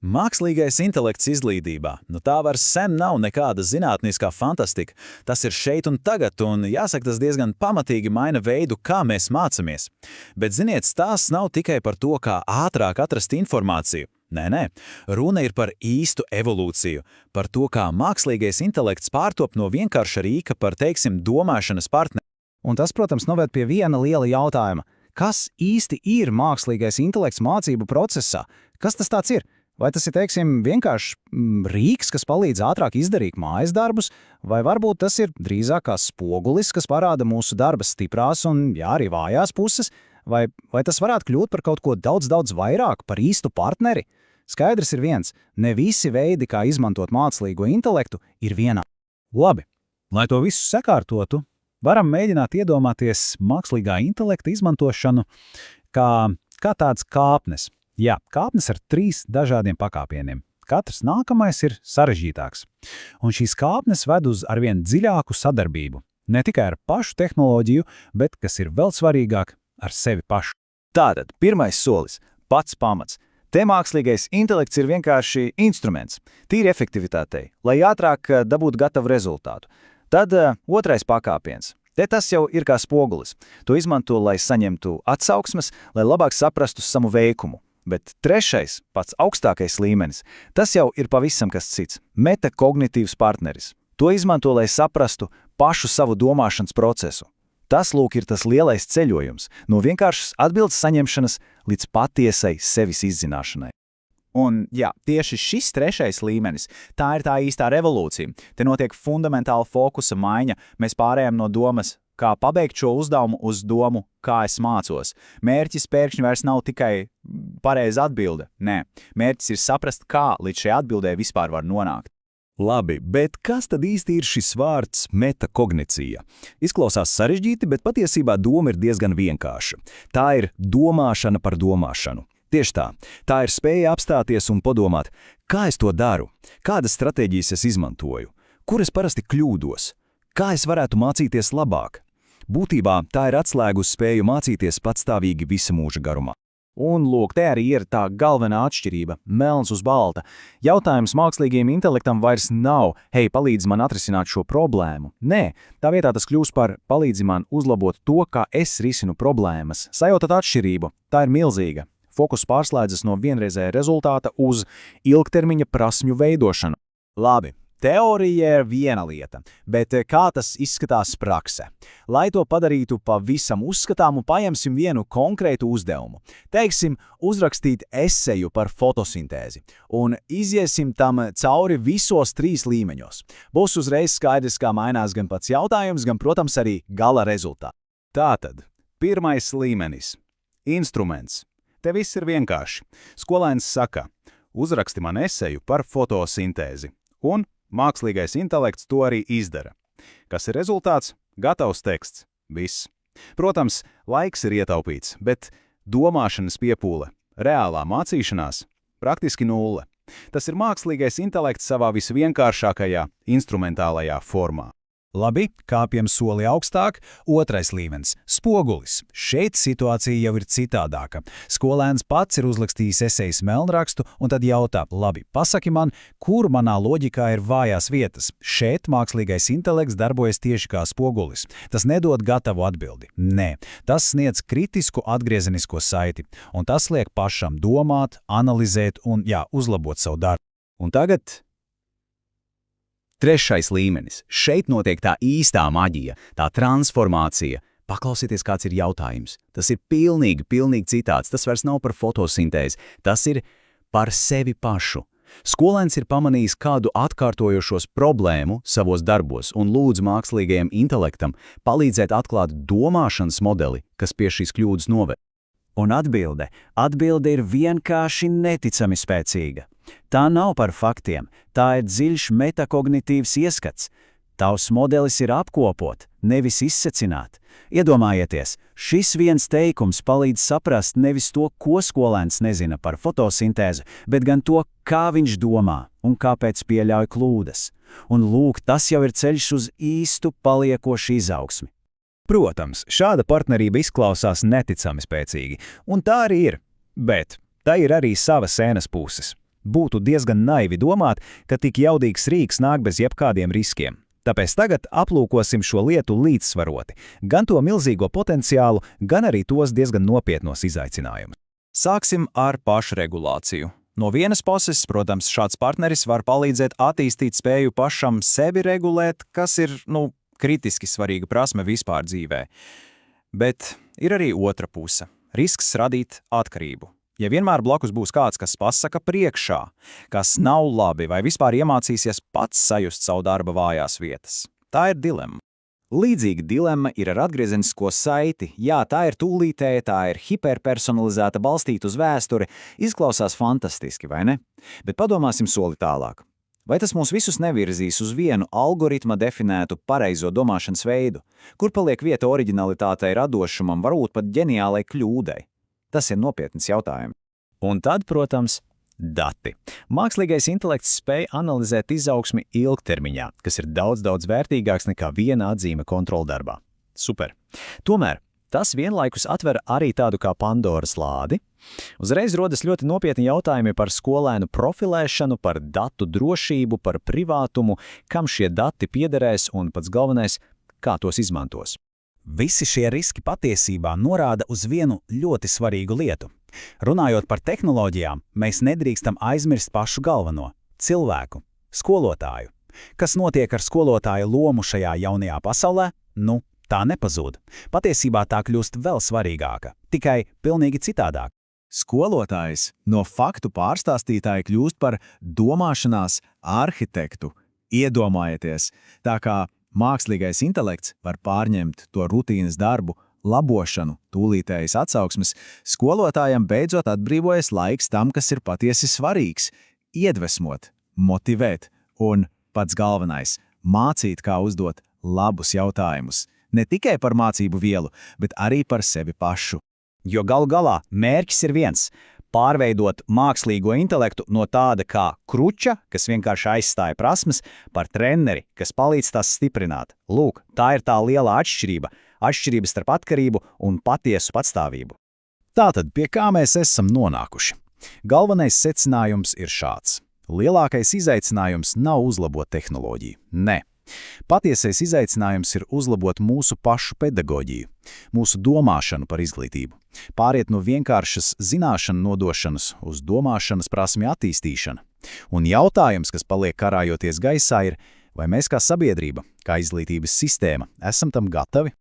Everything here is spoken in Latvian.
Mākslīgais intelekts izglītībā. Tā vairs sen nav nekāda zinātniskā fantastika. Tas ir šeit un tagad, un jāsaka, tas diezgan pamatīgi maina veidu, kā mēs mācamies. Bet, ziniet, stāsts nav tikai par to, kā ātrāk atrast informāciju. Nē. Runa ir par īstu evolūciju, par to, kā mākslīgais intelekts pārtop no vienkārša rīka par, teiksim, domāšanas partneri. Un tas, protams, noved pie viena liela jautājuma. Kas īsti ir mākslīgais intelekts mācību procesā? Kas tas tāds ir? Vai tas ir, teiksim, vienkārši rīks, kas palīdz ātrāk izdarīt mājas darbus, vai varbūt tas ir drīzāk kā spogulis, kas parāda mūsu darba stiprās un, arī vājās puses, vai tas varētu kļūt par kaut ko daudz vairāk, par īstu partneri? Skaidrs ir viens, ne visi veidi, kā izmantot mākslīgo intelektu, ir vienā. Labi, lai to visu sakārtotu, varam mēģināt iedomāties mākslīgā intelekta izmantošanu kā tāds kāpnes. Jā, kāpnes ar 3 dažādiem pakāpieniem. Katrs nākamais ir sarežģītāks. Un šīs kāpnes ved uz arvien dziļāku sadarbību. Ne tikai ar pašu tehnoloģiju, bet, kas ir vēl svarīgāk, ar sevi pašu. Tātad, pirmais solis – pats pamats. Te mākslīgais intelekts ir vienkārši instruments, tīri efektivitātei, lai ātrāk dabūtu gatavu rezultātu. Tad otrais pakāpiens. Te tas jau ir kā spogulis. To izmanto, lai saņemtu atsauksmes, lai labāk saprastu savu veikumu. Bet trešais, pats augstākais līmenis, tas jau ir pavisam kas cits – metakognitīvs partneris. To izmanto, lai saprastu pašu savu domāšanas procesu. Tas, lūk, ir tas lielais ceļojums – no vienkāršas atbildes saņemšanas līdz patiesai sevis izzināšanai. Un, tieši šis trešais līmenis, tā ir tā īstā revolūcija. Te notiek fundamentāla fokusa maiņa, mēs pārējām no domas, kā pabeigt šo uzdevumu uz domu, kā es mācos. Mērķis pēkšņi vairs nav tikai pareiza atbilde. Nē, mērķis ir saprast, kā līdz šai atbildē vispār var nonākt. Labi, bet kas tad īsti ir šis vārds metakognicija? Izklausās sarežģīti, bet patiesībā doma ir diezgan vienkārša. Tā ir domāšana par domāšanu. Tieši tā ir spēja apstāties un padomāt, kā es to daru, kādas stratēģijas es izmantoju, kur es parasti kļūdos, kā es varētu mācīties labāk. Būtībā tā ir atslēga uz spēju mācīties patstāvīgi visa mūža garumā. Un lūk, te arī ir tā galvenā atšķirība – melns uz balta. Jautājums mākslīgajam intelektam vairs nav, hei, palīdzi man atrisināt šo problēmu. Nē, tā vietā tas kļūst par palīdzi man uzlabot to, kā es risinu problēmas. Sajautat atšķirību, tā ir milzīga. Fokus pārslēdzas no vienreizēja rezultāta uz ilgtermiņa prasmju veidošanu. Labi. Teorija ir viena lieta, bet kā tas izskatās praksē? Lai to padarītu pavisam uzskatāmu, paņemsim vienu konkrētu uzdevumu. Teiksim, uzrakstīt eseju par fotosintēzi un iziesim tam cauri visos 3 līmeņos. Būs uzreiz skaidrs, kā mainās gan pats jautājums, gan, protams, arī gala rezultāti. Tātad, pirmais līmenis – instruments. Te viss ir vienkārši. Skolēns saka, uzraksti man eseju par fotosintēzi. Un mākslīgais intelekts to arī izdara. Kas ir rezultāts? Gatavs teksts. Viss. Protams, laiks ir ietaupīts, bet domāšanas piepūle, reālā mācīšanās – praktiski nulle. Tas ir mākslīgais intelekts savā visvienkāršākajā instrumentālajā formā. Labi, kāpjam soli augstāk, otrais līmenis – spogulis. Šeit situācija jau ir citādāka. Skolēns pats ir uzrakstījis esejas melnrakstu un tad jautā, labi, pasaki man, kur manā loģikā ir vājās vietas. Šeit mākslīgais intelekts darbojas tieši kā spogulis. Tas nedod gatavu atbildi. Nē, tas sniedz kritisku atgriezenisko saiti, un tas liek pašam domāt, analizēt un, uzlabot savu darbu. Un tagad trešais līmenis. Šeit notiek tā īstā maģija, tā transformācija. Paklausieties, kāds ir jautājums. Tas ir pilnīgi citāds. Tas vairs nav par fotosintēzi. Tas ir par sevi pašu. Skolēns ir pamanījis kādu atkārtojošos problēmu savos darbos un lūdz mākslīgajam intelektam palīdzēt atklāt domāšanas modeli, kas pie šīs kļūdas noved. Un atbilde ir vienkārši neticami spēcīga. Tā nav par faktiem, tā ir dziļš metakognitīvs ieskats. Tavs modelis ir apkopot, nevis izsecināt. Iedomājieties, šis viens teikums palīdz saprast nevis to, ko skolēns nezina par fotosintēzi, bet gan to, kā viņš domā un kāpēc pieļauj kļūdas. Un lūk, tas jau ir ceļš uz īstu paliekošu izaugsmi. Protams, šāda partnerība izklausās neticami spēcīgi, un tā arī ir, bet tā ir arī savas ēnas puses. Būtu diezgan naivi domāt, ka tik jaudīgs rīks nāk bez jebkādiem riskiem. Tāpēc tagad aplūkosim šo lietu līdzsvaroti, gan to milzīgo potenciālu, gan arī tos diezgan nopietnos izaicinājumus. Sāksim ar pašregulāciju. No vienas puses, protams, šāds partneris var palīdzēt attīstīt spēju pašam sevi regulēt, kas ir, kritiski svarīga prasme vispār dzīvē. Bet ir arī otra puse – risks radīt atkarību. Ja vienmēr blakus būs kāds, kas pasaka priekšā, kas nav labi vai vispār iemācīsies pats sajust savu darba vājās vietas. Tā ir dilemma. Līdzīga dilemma ir ar atgriezenisko saiti. Jā, tā ir tūlītēja, tā ir hiperpersonalizēta, balstīta uz vēsturi. Izklausās fantastiski, vai ne? Bet padomāsim soli tālāk. Vai tas mūs visus nevirzīs uz vienu algoritma definētu pareizo domāšanas veidu? Kur paliek vieta oriģinalitātei, radošumam, varbūt pat ģeniālai kļūdai? Tas ir nopietns jautājums. Un tad, protams, dati. Mākslīgais intelekts spēj analizēt izaugsmi ilgtermiņā, kas ir daudz vērtīgāks nekā viena atzīme kontroldarbā. Super. Tomēr tas vienlaikus atver arī tādu kā Pandoras lādi. Uzreiz rodas ļoti nopietni jautājumi par skolēnu profilēšanu, par datu drošību, par privātumu, kam šie dati piederēs un pats galvenais, kā tos izmantos. Visi šie riski patiesībā norāda uz vienu ļoti svarīgu lietu. Runājot par tehnoloģijām, mēs nedrīkstam aizmirst pašu galveno – cilvēku, skolotāju. Kas notiek ar skolotāju lomu šajā jaunajā pasaulē? Tā nepazūd. Patiesībā tā kļūst vēl svarīgāka, tikai pilnīgi citādāk. Skolotājs no faktu pārstāstītāja kļūst par domāšanās arhitektu. Iedomājieties, tā kā mākslīgais intelekts var pārņemt to rutīnas darbu, labošanu, tūlītējas atsauksmes, skolotājam beidzot atbrīvojas laiks tam, kas ir patiesi svarīgs – iedvesmot, motivēt un, pats galvenais, mācīt, kā uzdot labus jautājumus. Ne tikai par mācību vielu, bet arī par sevi pašu. Jo galu galā mērķis ir viens – pārveidot mākslīgo intelektu no tāda kā kruča, kas vienkārši aizstāja prasmes, par treneri, kas palīdz tās stiprināt. Lūk, tā ir tā liela atšķirība starp atkarību un patiesu patstāvību. Tātad, pie kā mēs esam nonākuši? Galvenais secinājums ir šāds. Lielākais izaicinājums nav uzlabot tehnoloģiju. Nē. Patiesais izaicinājums ir uzlabot mūsu pašu pedagoģiju, mūsu domāšanu par izglītību, pāriet no vienkāršas zināšanu nodošanas uz domāšanas prasmi attīstīšanu. Un jautājums, kas paliek karājoties gaisā, ir, vai mēs kā sabiedrība, kā izglītības sistēma, esam tam gatavi?